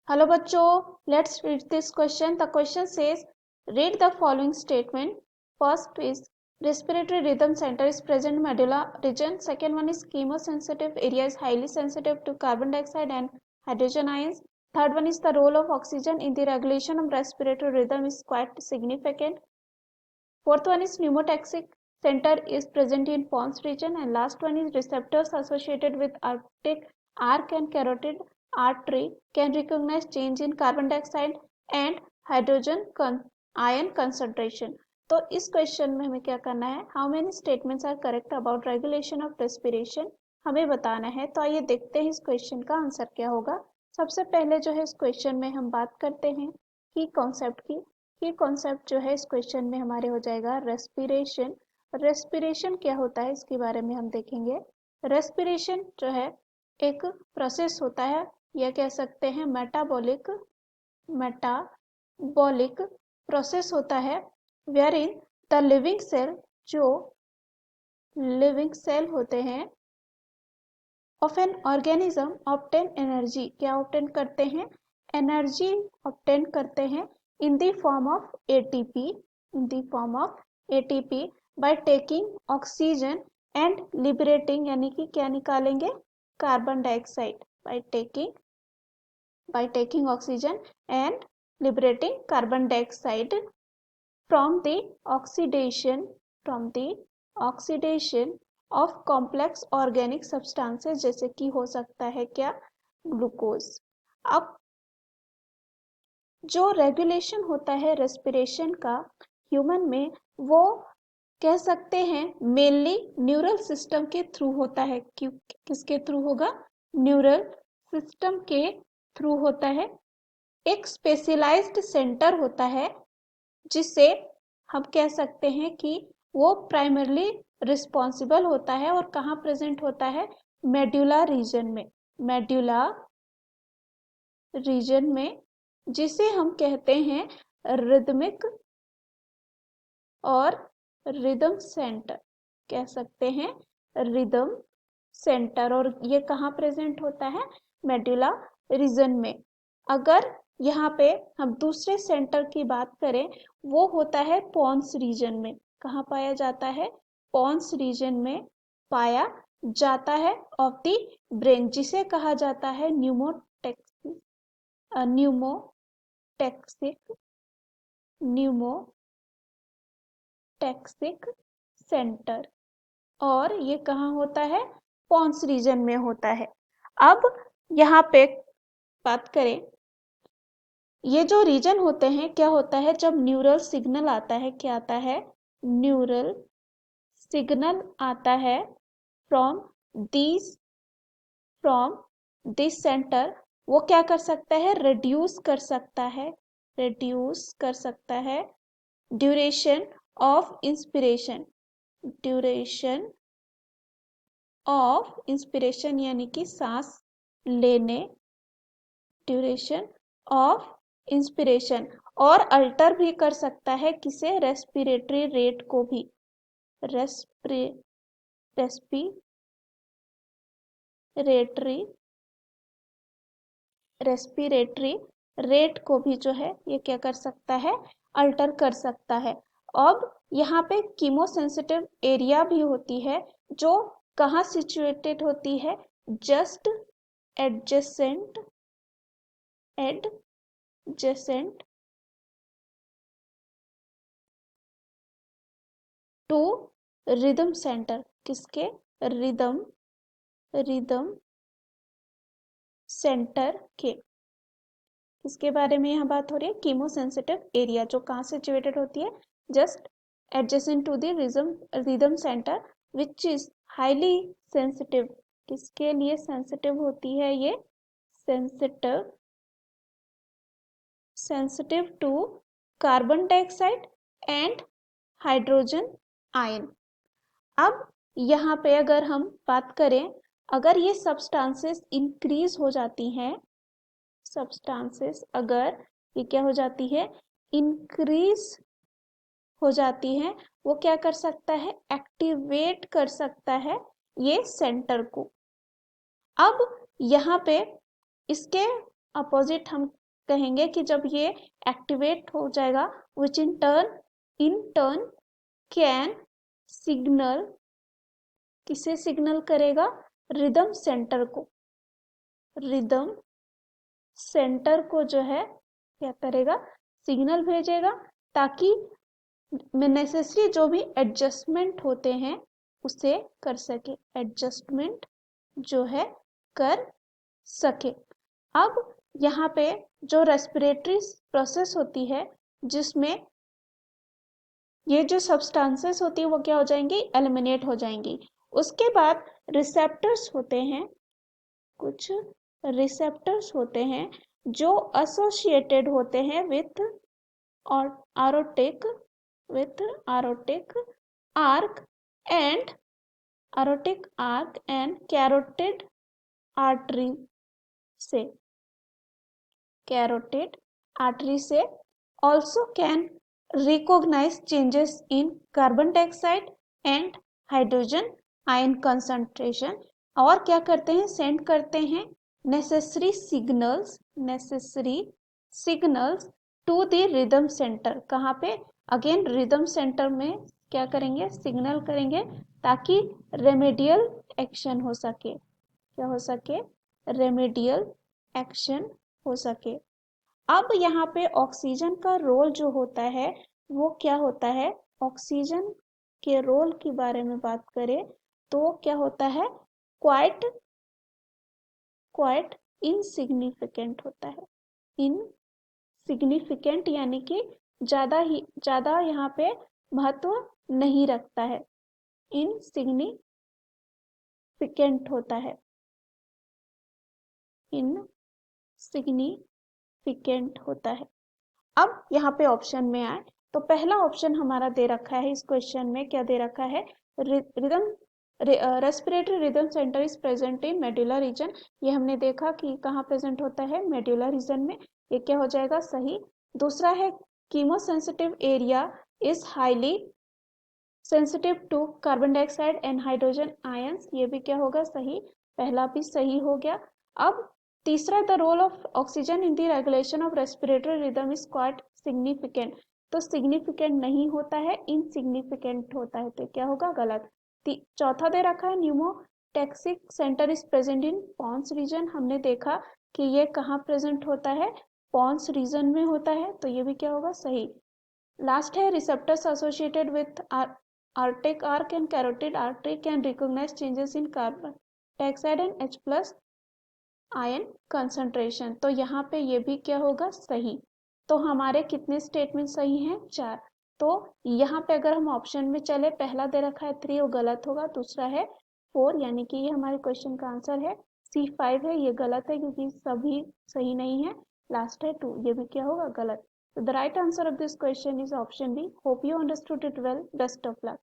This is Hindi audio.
Hello bachcho, let's read this question. The question says, read the following statement. First is respiratory rhythm center is present medulla region. Second one is chemosensitive area is highly sensitive to carbon dioxide and hydrogen ions. Third one is the role of oxygen in the regulation of respiratory rhythm is quite significant. Fourth one is pneumotaxic center is present in Pons region, and last one is receptors associated with aortic arc and carotid artery can recognize change in carbon dioxide and hydrogen ion concentration. तो इस क्वेश्चन में हमें क्या करना है, how many statements are correct about regulation of respiration हमें बताना है। तो आइए देखते हैं इस क्वेश्चन का आंसर क्या होगा। सबसे पहले जो है इस क्वेश्चन में हम बात करते हैं की कॉन्सेप्ट की। ये कॉन्सेप्ट जो है इस क्वेश्चन में हमारे हो जाएगा रेस्पिरेशन। रेस्पिरेशन क्या होता है इसके बारे में हम देखेंगे। रेस्पिरेशन जो है एक प्रोसेस होता है, या कह सकते हैं मेटाबॉलिक प्रोसेस होता है, where in the living cell, जो लिविंग सेल होते हैं of an organism obtain energy, क्या ऑब्टेन करते हैं, एनर्जी ऑब्टेन करते हैं in the form of ATP by taking oxygen and liberating, यानी कि क्या निकालेंगे, carbon dioxide, by taking oxygen and liberating carbon dioxide from the oxidation of complex organic substances, जैसे कि हो सकता है क्या, ग्लूकोज। अब जो रेगुलेशन होता है रेस्पिरेशन का ह्यूमन में, वो कह सकते हैं मेनली न्यूरल सिस्टम के थ्रू होता है। किसके थ्रू होगा, न्यूरल सिस्टम के थ्रू होता है। एक स्पेशलाइज्ड सेंटर होता है जिसे हम कह सकते हैं कि वो प्राइमरली रिस्पॉन्सिबल होता है, और कहाँ प्रेजेंट होता है, मेड्यूला रीजन में, जिसे हम कहते हैं रिदमिक और रिदम सेंटर, कह सकते हैं रिदम सेंटर, और ये कहाँ प्रेजेंट होता है, मेडुला रीजन में। अगर यहाँ पे हम दूसरे सेंटर की बात करें, वो होता है पॉन्स रीजन में। कहाँ पाया जाता है, पॉन्स रीजन में पाया जाता है ऑफ द ब्रेन, जिसे कहा जाता है न्यूमोटैक्सिक सेंटर, और ये कहाँ होता है, पॉन्स रीजन में होता है। अब यहाँ पे बात करें, ये जो रीजन होते हैं, क्या होता है, जब न्यूरल सिग्नल आता है, क्या आता है, न्यूरल सिग्नल आता है फ्रॉम दिस सेंटर, वो क्या कर सकता है, रिड्यूस कर सकता है ड्यूरेशन ऑफ इंस्पिरेशन यानी कि सांस लेने, ड्यूरेशन ऑफ इंस्पिरेशन, और अल्टर भी कर सकता है किसे, रेस्पिरेटरी रेट को भी, रेस्पिरेटरी रेट को भी जो है ये क्या कर सकता है, अल्टर कर सकता है। अब यहाँ पे कीमोसेंसिटिव एरिया भी होती है, जो कहाँ सिचुएटेड होती है, just adjacent to rhythm centre, किसके, रिदम सेंटर के, किसके बारे में यहाँ बात हो रही है, कीमोसेंसिटिव एरिया, जो कहाँ सिचुएटेड होती है, just adjacent to the rhythm centre which is highly sensitive, किसके लिए सेंसिटिव होती है ये, sensitive to carbon dioxide and hydrogen ion. अब यहाँ पे अगर हम बात करें, अगर ये सब्सटेंसेस इंक्रीज हो जाती हैं, अगर ये क्या हो जाती है, इंक्रीज हो जाती है, वो क्या कर सकता है, एक्टिवेट कर सकता है ये सेंटर को। अब यहाँ पे इसके अपोजिट हम कहेंगे कि जब ये एक्टिवेट हो जाएगा विच इन टर्न कैन सिग्नल, किसे सिग्नल करेगा, रिदम सेंटर को, रिदम सेंटर को जो है क्या करेगा, सिग्नल भेजेगा, ताकि नेसेसरी जो भी एडजस्टमेंट होते हैं उसे कर सके, एडजस्टमेंट जो है कर सके। अब यहाँ पे जो रेस्पिरेटरी प्रोसेस होती है जिसमें ये जो सब्सटेंसेस होती है वो क्या हो जाएंगी, एलिमिनेट हो जाएंगी। उसके बाद रिसेप्टर्स होते हैं, कुछ रिसेप्टर्स होते हैं जो एसोसिएटेड होते हैं विथ और aortic with aortic arc and carotid artery से, carotid artery से also can recognize changes in carbon dioxide and hydrogen ion concentration, और क्या करते हैं, सेंड करते हैं necessary signals to the rhythm centre. कहाँ पे, अगेन रिदम सेंटर में क्या करेंगे, सिग्नल करेंगे ताकि रेमेडियल एक्शन हो सके, क्या हो सके, रेमेडियल एक्शन हो सके। अब यहाँ पे ऑक्सीजन का रोल जो होता है वो क्या होता है, ऑक्सीजन के रोल के बारे में बात करें तो क्या होता है, क्वाइट इनसिग्निफिकेंट होता है, इनसिग्निफिकेंट यानी कि ज्यादा यहाँ पे महत्व नहीं रखता है, इनसिग्निफिकेंट होता है, इनसिग्निफिकेंट होता है। अब यहाँ पे ऑप्शन में आए तो पहला ऑप्शन हमारा दे रखा है इस क्वेश्चन में, क्या दे रखा है, rhythm respiratory rhythm centre is present in medulla reason. ये हमने देखा कि कहाँ प्रेजेंट होता है, मेडुला रीजन में, ये क्या हो जाएगा, सही। दूसरा है chemosensitive area is highly sensitive to carbon dioxide and hydrogen ions, ये भी क्या होगा, सही, पहला भी सही हो गया। अब तीसरा, the role of oxygen in the regulation of respiratory rhythm is quite significant, तो सिग्निफिकेंट नहीं होता है, इनसिग्निफिकेंट होता है, तो क्या होगा, गलत। चौथा दे रखा है pneumotaxic centre is present in pons region, हमने देखा कि ये कहाँ प्रेजेंट होता है, पॉन्स रीजन में होता है, तो ये भी क्या होगा, सही। लास्ट है receptors associated with aortic arc and carotid artery can recognize changes in carbon dioxide and H plus ion concentration, तो यहाँ पे ये भी क्या होगा, सही। तो हमारे कितने स्टेटमेंट सही हैं, 4। तो यहाँ पे अगर हम ऑप्शन में चले, पहला दे रखा है 3, वो गलत होगा, दूसरा है 4, यानी कि ये हमारे क्वेश्चन का आंसर है। C5 है, ये गलत है क्योंकि सभी सही नहीं है। लास्ट है 2, ये भी क्या होगा, गलत। So the right answer of this question is option B. Hope you understood it well. Best of luck.